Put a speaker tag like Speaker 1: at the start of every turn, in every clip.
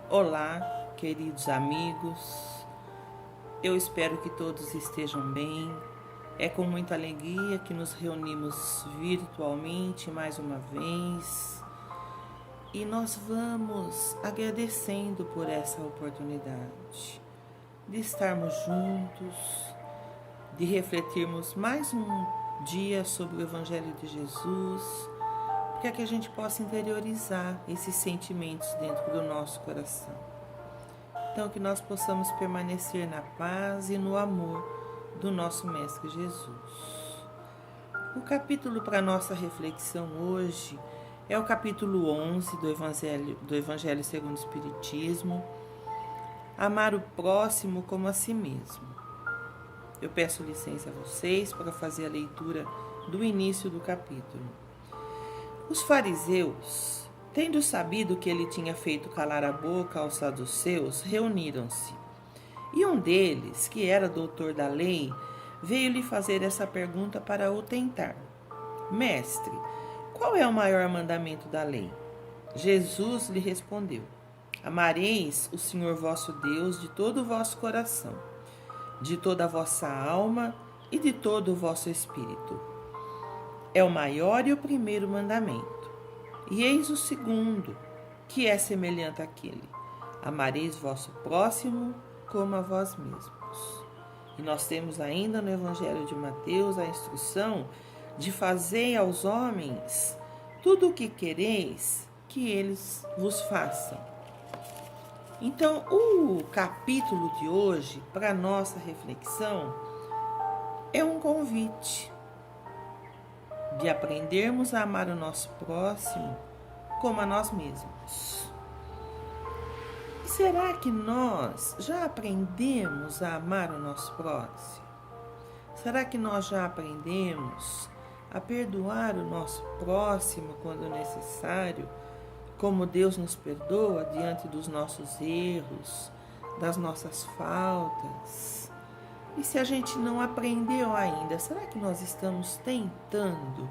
Speaker 1: Olá, queridos amigos. Eu espero que todos estejam bem. É com muita alegria que nos reunimos virtualmente mais uma vez e nós vamos agradecendo por essa oportunidade de estarmos juntos, de refletirmos mais um dia sobre o Evangelho de Jesus, para que a gente possa interiorizar esses sentimentos dentro do nosso coração. Então, que nós possamos permanecer na paz e no amor do nosso Mestre Jesus. O capítulo para nossa reflexão hoje é o capítulo 11 do Evangelho segundo o Espiritismo, amar o próximo como a si mesmo. Eu peço licença a vocês para fazer a leitura do início do capítulo. Os fariseus, tendo sabido que ele tinha feito calar a boca aos saduceus, reuniram-se. E um deles, que era doutor da lei, veio lhe fazer essa pergunta para o tentar. Mestre, qual é o maior mandamento da lei? Jesus lhe respondeu: Amareis o Senhor vosso Deus de todo o vosso coração, de toda a vossa alma e de todo o vosso espírito. É o maior e o primeiro mandamento. E eis o segundo, que é semelhante àquele: amareis vosso próximo como a vós mesmos. E nós temos ainda no Evangelho de Mateus a instrução de fazer aos homens tudo o que quereis que eles vos façam. Então, o capítulo de hoje, para nossa reflexão, é um convite de aprendermos a amar o nosso próximo como a nós mesmos. E será que nós já aprendemos a amar o nosso próximo? Será que nós já aprendemos a perdoar o nosso próximo quando necessário, como Deus nos perdoa diante dos nossos erros, das nossas faltas? E se a gente não aprendeu ainda, será que nós estamos tentando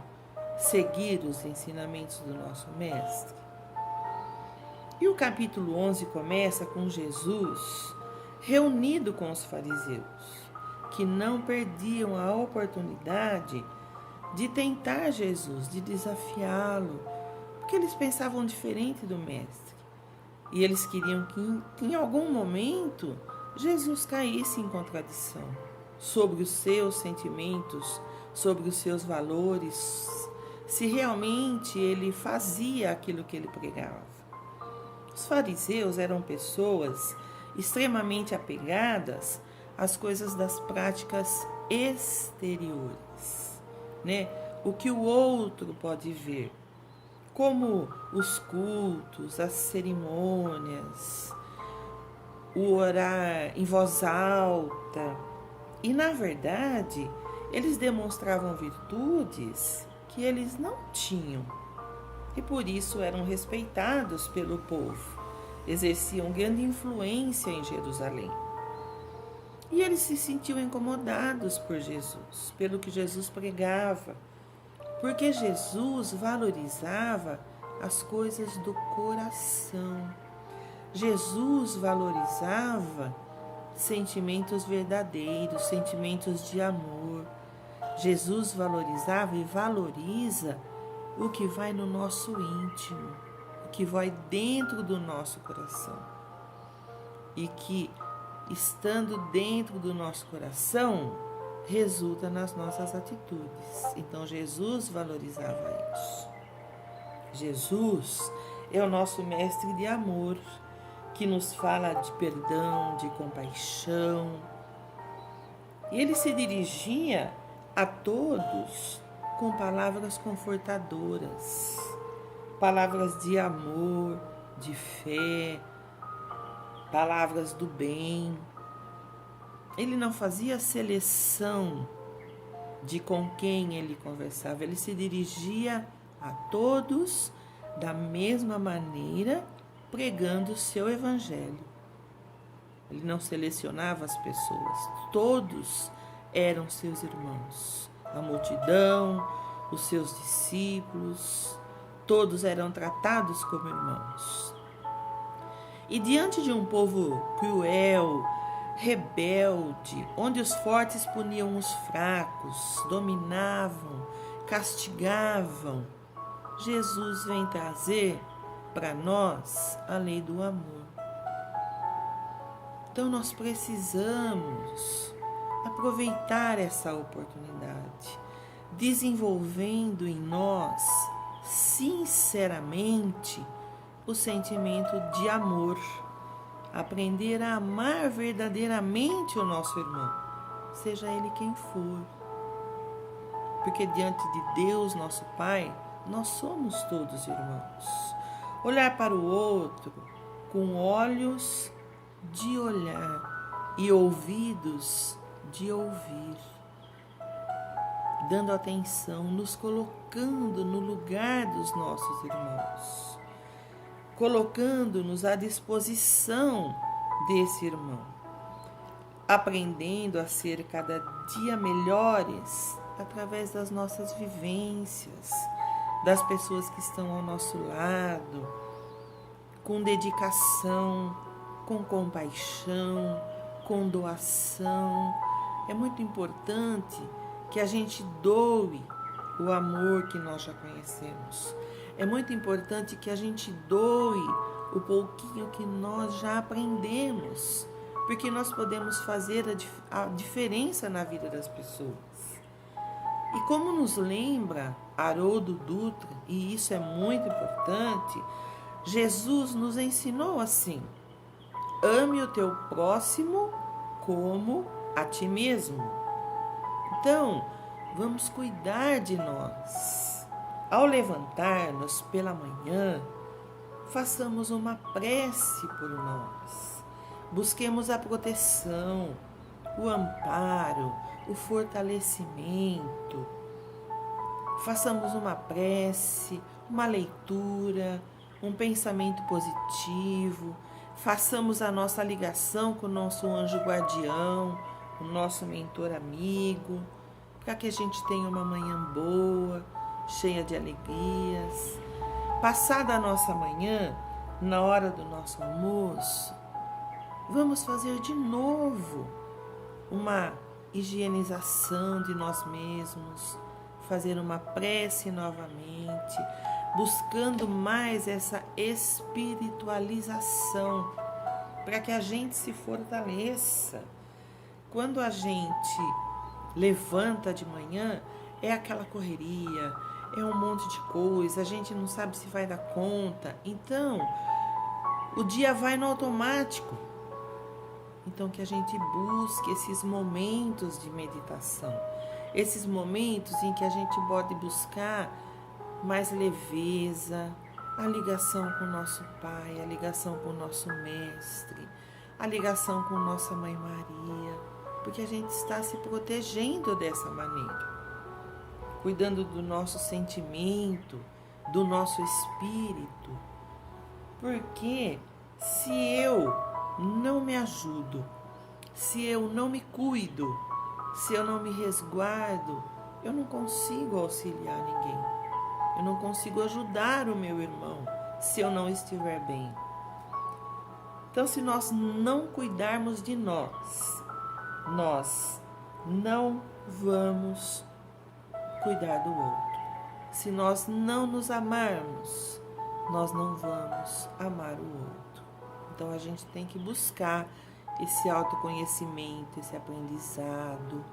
Speaker 1: seguir os ensinamentos do nosso Mestre? E o capítulo 11 começa com Jesus reunido com os fariseus, que não perdiam a oportunidade de tentar Jesus, de desafiá-lo, porque eles pensavam diferente do Mestre. E eles queriam que em algum momento Jesus caísse em contradição sobre os seus sentimentos, sobre os seus valores, se realmente ele fazia aquilo que ele pregava. Os fariseus eram pessoas extremamente apegadas às coisas das práticas exteriores, né? O que o outro pode ver, como os cultos, as cerimônias, o orar em voz alta. E, na verdade, eles demonstravam virtudes que eles não tinham. E por isso eram respeitados pelo povo. Exerciam grande influência em Jerusalém. E eles se sentiam incomodados por Jesus, pelo que Jesus pregava, porque Jesus valorizava as coisas do coração. Jesus valorizava sentimentos verdadeiros, sentimentos de amor. Jesus valorizava e valoriza o que vai no nosso íntimo, o que vai dentro do nosso coração. E que, estando dentro do nosso coração, resulta nas nossas atitudes. Então, Jesus valorizava isso. Jesus é o nosso mestre de amor, que nos fala de perdão, de compaixão. E ele se dirigia a todos com palavras confortadoras, palavras de amor, de fé, palavras do bem. Ele não fazia seleção de com quem ele conversava, ele se dirigia a todos da mesma maneira, pregando o seu evangelho. Ele não selecionava as pessoas, todos eram seus irmãos. A multidão, os seus discípulos, todos eram tratados como irmãos. E diante de um povo cruel, rebelde, onde os fortes puniam os fracos, dominavam, castigavam, Jesus vem trazer para nós a lei do amor. Então nós precisamos aproveitar essa oportunidade, desenvolvendo em nós, sinceramente, o sentimento de amor, aprender a amar verdadeiramente o nosso irmão, seja ele quem for. Porque diante de Deus, nosso Pai, nós somos todos irmãos. Olhar para o outro com olhos de olhar e ouvidos de ouvir, dando atenção, nos colocando no lugar dos nossos irmãos, colocando-nos à disposição desse irmão, aprendendo a ser cada dia melhores através das nossas vivências, das pessoas que estão ao nosso lado, com dedicação, com compaixão, com doação. É muito importante que a gente doe o amor que nós já conhecemos. É muito importante que a gente doe o pouquinho que nós já aprendemos, porque nós podemos fazer a diferença na vida das pessoas. E como nos lembra Haroldo Dutra, e isso é muito importante, Jesus nos ensinou assim: ame o teu próximo como a ti mesmo. Então, vamos cuidar de nós. Ao levantar-nos pela manhã, façamos uma prece por nós. Busquemos a proteção, o amparo, o fortalecimento. Façamos uma prece, uma leitura, um pensamento positivo. Façamos a nossa ligação com o nosso anjo guardião, o nosso mentor amigo, para que a gente tenha uma manhã boa, cheia de alegrias. Passada a nossa manhã, na hora do nosso almoço, vamos fazer de novo uma higienização de nós mesmos, fazer uma prece novamente, buscando mais essa espiritualização, para que a gente se fortaleça. Quando a gente levanta de manhã, é aquela correria, é um monte de coisa, a gente não sabe se vai dar conta. Então, o dia vai no automático. Então, que a gente busque esses momentos de meditação, esses momentos em que a gente pode buscar mais leveza, a ligação com o nosso Pai, a ligação com o nosso Mestre, a ligação com nossa Mãe Maria, porque a gente está se protegendo dessa maneira, cuidando do nosso sentimento, do nosso espírito. Porque se eu não me ajudo, se eu não me cuido, se eu não me resguardo, eu não consigo auxiliar ninguém. Eu não consigo ajudar o meu irmão se eu não estiver bem. Então, se nós não cuidarmos de nós, nós não vamos cuidar do outro. Se nós não nos amarmos, nós não vamos amar o outro. Então, a gente tem que buscar esse autoconhecimento, esse aprendizado,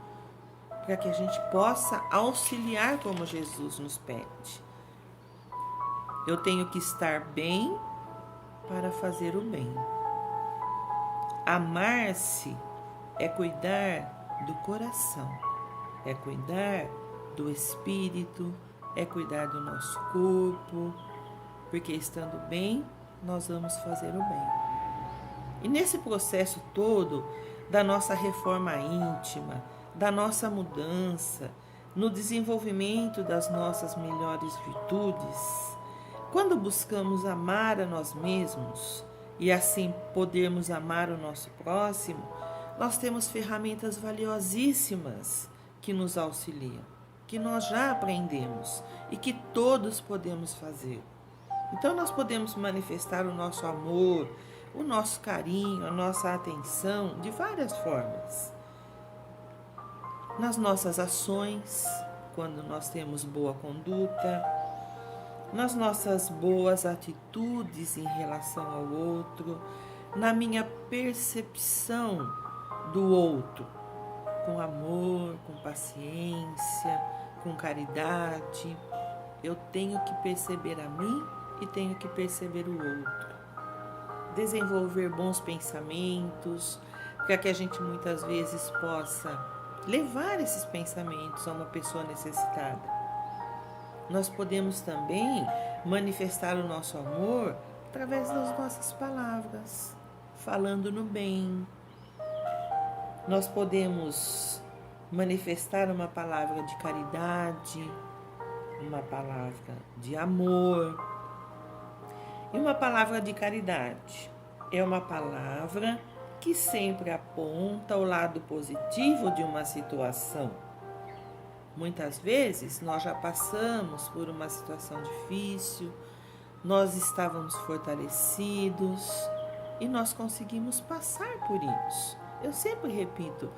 Speaker 1: para que a gente possa auxiliar como Jesus nos pede. Eu tenho que estar bem para fazer o bem. Amar-se é cuidar do coração, é cuidar do espírito, é cuidar do nosso corpo, porque estando bem, nós vamos fazer o bem. E nesse processo todo da nossa reforma íntima, da nossa mudança, no desenvolvimento das nossas melhores virtudes, quando buscamos amar a nós mesmos e assim podermos amar o nosso próximo, nós temos ferramentas valiosíssimas que nos auxiliam, que nós já aprendemos e que todos podemos fazer. Então nós podemos manifestar o nosso amor, o nosso carinho, a nossa atenção de várias formas. Nas nossas ações, quando nós temos boa conduta, nas nossas boas atitudes em relação ao outro, na minha percepção do outro, com amor, com paciência, com caridade. Eu tenho que perceber a mim e tenho que perceber o outro. Desenvolver bons pensamentos, para que a gente muitas vezes possa levar esses pensamentos a uma pessoa necessitada. Nós podemos também manifestar o nosso amor através das nossas palavras, falando no bem. Nós podemos manifestar uma palavra de caridade, uma palavra de amor. E uma palavra de caridade é uma palavra que sempre aponta o lado positivo de uma situação. Muitas vezes nós já passamos por uma situação difícil, nós estávamos fortalecidos e nós conseguimos passar por isso. Eu sempre repito,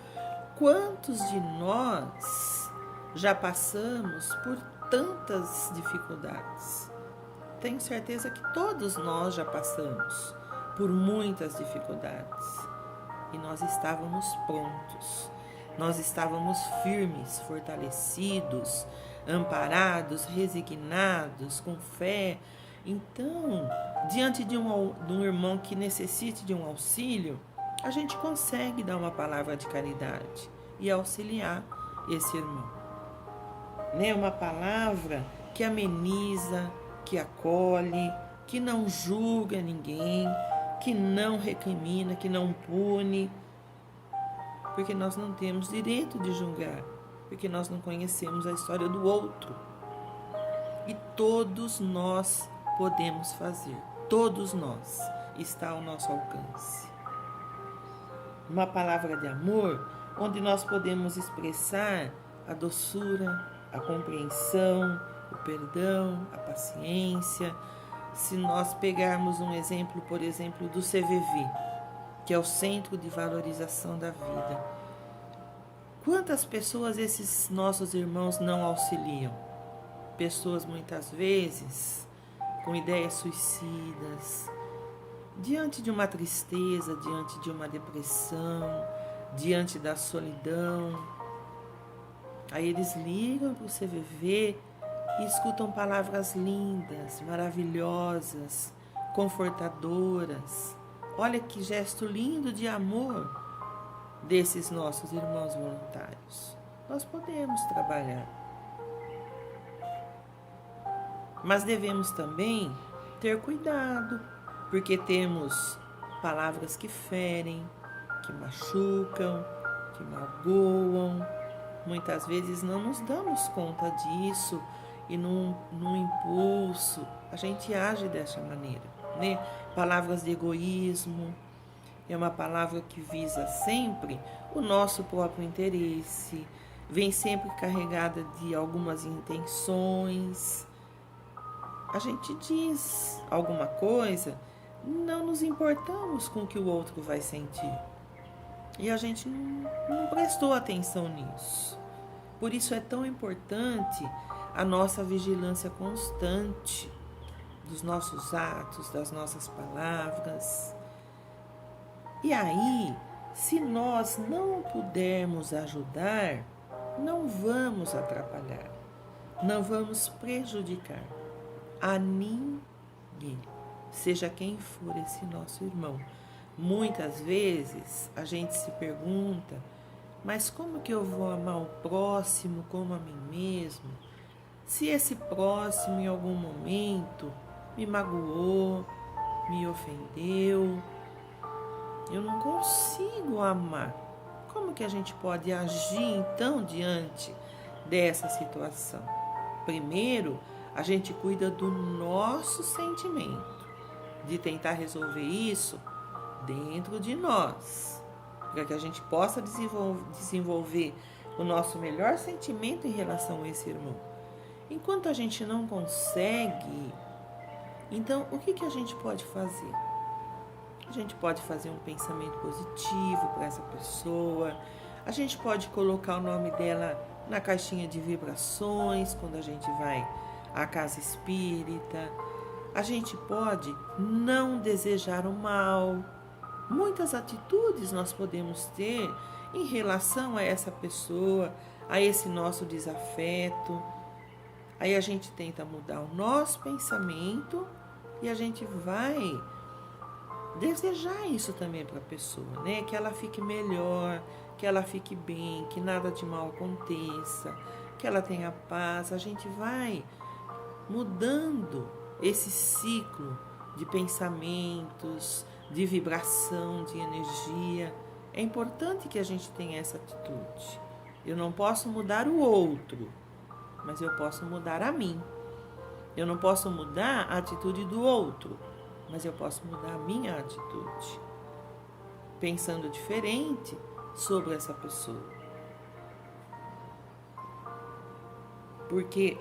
Speaker 1: quantos de nós já passamos por tantas dificuldades? Tenho certeza que todos nós já passamos por muitas dificuldades e nós estávamos prontos, nós estávamos firmes, fortalecidos, amparados, resignados, com fé. Então, diante de um irmão que necessite de um auxílio, a gente consegue dar uma palavra de caridade e auxiliar esse irmão. Uma palavra que ameniza, que acolhe, que não julga ninguém, que não recrimina, que não pune, porque nós não temos direito de julgar, porque nós não conhecemos a história do outro. E todos nós podemos fazer, todos nós, está ao nosso alcance. Uma palavra de amor, onde nós podemos expressar a doçura, a compreensão, o perdão, a paciência. Se nós pegarmos um exemplo, por exemplo, do CVV, que é o Centro de Valorização da Vida, quantas pessoas esses nossos irmãos não auxiliam? Pessoas muitas vezes com ideias suicidas, diante de uma tristeza, diante de uma depressão, diante da solidão. Aí eles ligam para o CVV e escutam palavras lindas, maravilhosas, confortadoras. Olha que gesto lindo de amor desses nossos irmãos voluntários. Nós podemos trabalhar. Mas devemos também ter cuidado, porque temos palavras que ferem, que machucam, que magoam. Muitas vezes não nos damos conta disso e num impulso a gente age dessa maneira, Palavras de egoísmo é uma palavra que visa sempre o nosso próprio interesse, vem sempre carregada de algumas intenções. A gente diz alguma coisa, não nos importamos com o que o outro vai sentir. E a gente não prestou atenção nisso. Por isso é tão importante a nossa vigilância constante dos nossos atos, das nossas palavras. E aí, se nós não pudermos ajudar, não vamos atrapalhar, não vamos prejudicar a ninguém, seja quem for esse nosso irmão. Muitas vezes a gente se pergunta, mas como que eu vou amar o próximo como a mim mesmo? Se esse próximo em algum momento me magoou, me ofendeu, eu não consigo amar. Como que a gente pode agir então diante dessa situação? Primeiro, a gente cuida do nosso sentimento, de tentar resolver isso dentro de nós, para que a gente possa desenvolver o nosso melhor sentimento em relação a esse irmão. Enquanto a gente não consegue, então o que a gente pode fazer? A gente pode fazer um pensamento positivo para essa pessoa. A gente pode colocar o nome dela na caixinha de vibrações quando a gente vai à casa espírita. A gente pode não desejar o mal. Muitas atitudes nós podemos ter em relação a essa pessoa, a esse nosso desafeto. Aí a gente tenta mudar o nosso pensamento e a gente vai desejar isso também para a pessoa, né? Que ela fique melhor, que ela fique bem, que nada de mal aconteça, que ela tenha paz. A gente vai mudando esse ciclo de pensamentos, de vibração, de energia. É importante que a gente tenha essa atitude. Eu não posso mudar o outro, mas eu posso mudar a mim. Eu não posso mudar a atitude do outro, mas eu posso mudar a minha atitude, pensando diferente sobre essa pessoa. Porque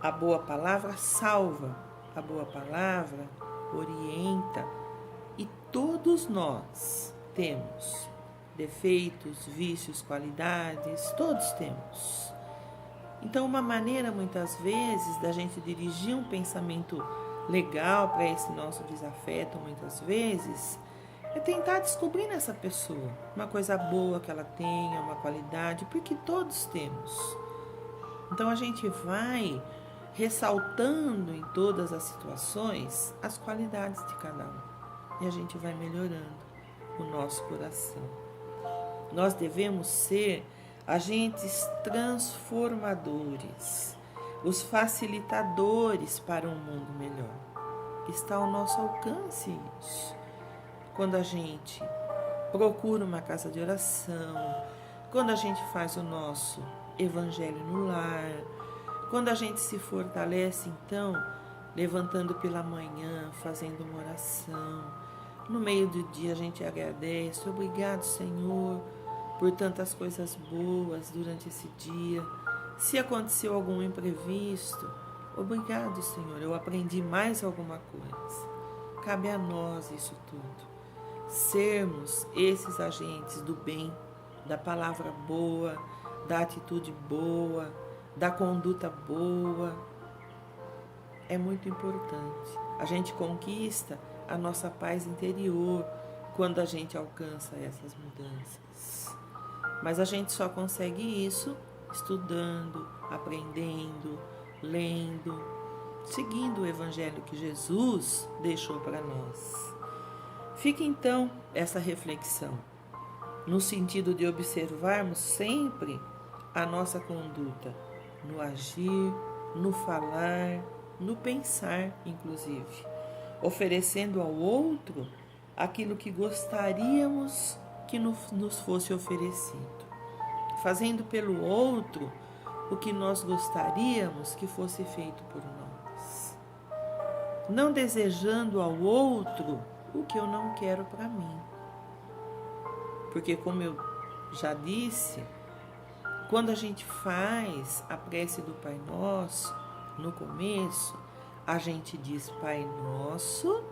Speaker 1: a boa palavra salva, a boa palavra orienta, e todos nós temos defeitos, vícios, qualidades, todos temos. Então, uma maneira, muitas vezes, da gente dirigir um pensamento legal para esse nosso desafeto, muitas vezes, é tentar descobrir nessa pessoa uma coisa boa que ela tenha, uma qualidade, porque todos temos. Então, a gente vai ressaltando em todas as situações as qualidades de cada um. E a gente vai melhorando o nosso coração. Nós devemos ser agentes transformadores, os facilitadores para um mundo melhor. Está ao nosso alcance isso. Quando a gente procura uma casa de oração, quando a gente faz o nosso evangelho no lar, quando a gente se fortalece, então, levantando pela manhã, fazendo uma oração, no meio do dia a gente agradece, obrigado, Senhor, por tantas coisas boas durante esse dia. Se aconteceu algum imprevisto, obrigado, Senhor, eu aprendi mais alguma coisa. Cabe a nós isso tudo. Sermos esses agentes do bem, da palavra boa, da atitude boa, da conduta boa. É muito importante. A gente conquista a nossa paz interior quando a gente alcança essas mudanças. Mas a gente só consegue isso estudando, aprendendo, lendo, seguindo o evangelho que Jesus deixou para nós. Fica então essa reflexão, no sentido de observarmos sempre a nossa conduta, no agir, no falar, no pensar, inclusive, oferecendo ao outro aquilo que gostaríamos que nos fosse oferecido, fazendo pelo outro o que nós gostaríamos que fosse feito por nós, não desejando ao outro o que eu não quero para mim. Porque, como eu já disse, quando a gente faz a prece do Pai Nosso, no começo, a gente diz: Pai Nosso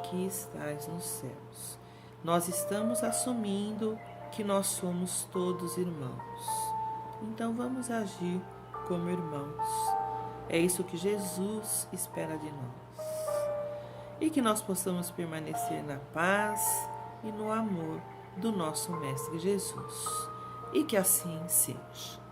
Speaker 1: que estás nos céus. Nós estamos assumindo que nós somos todos irmãos. Então vamos agir como irmãos. É isso que Jesus espera de nós. E que nós possamos permanecer na paz e no amor do nosso Mestre Jesus. E que assim seja.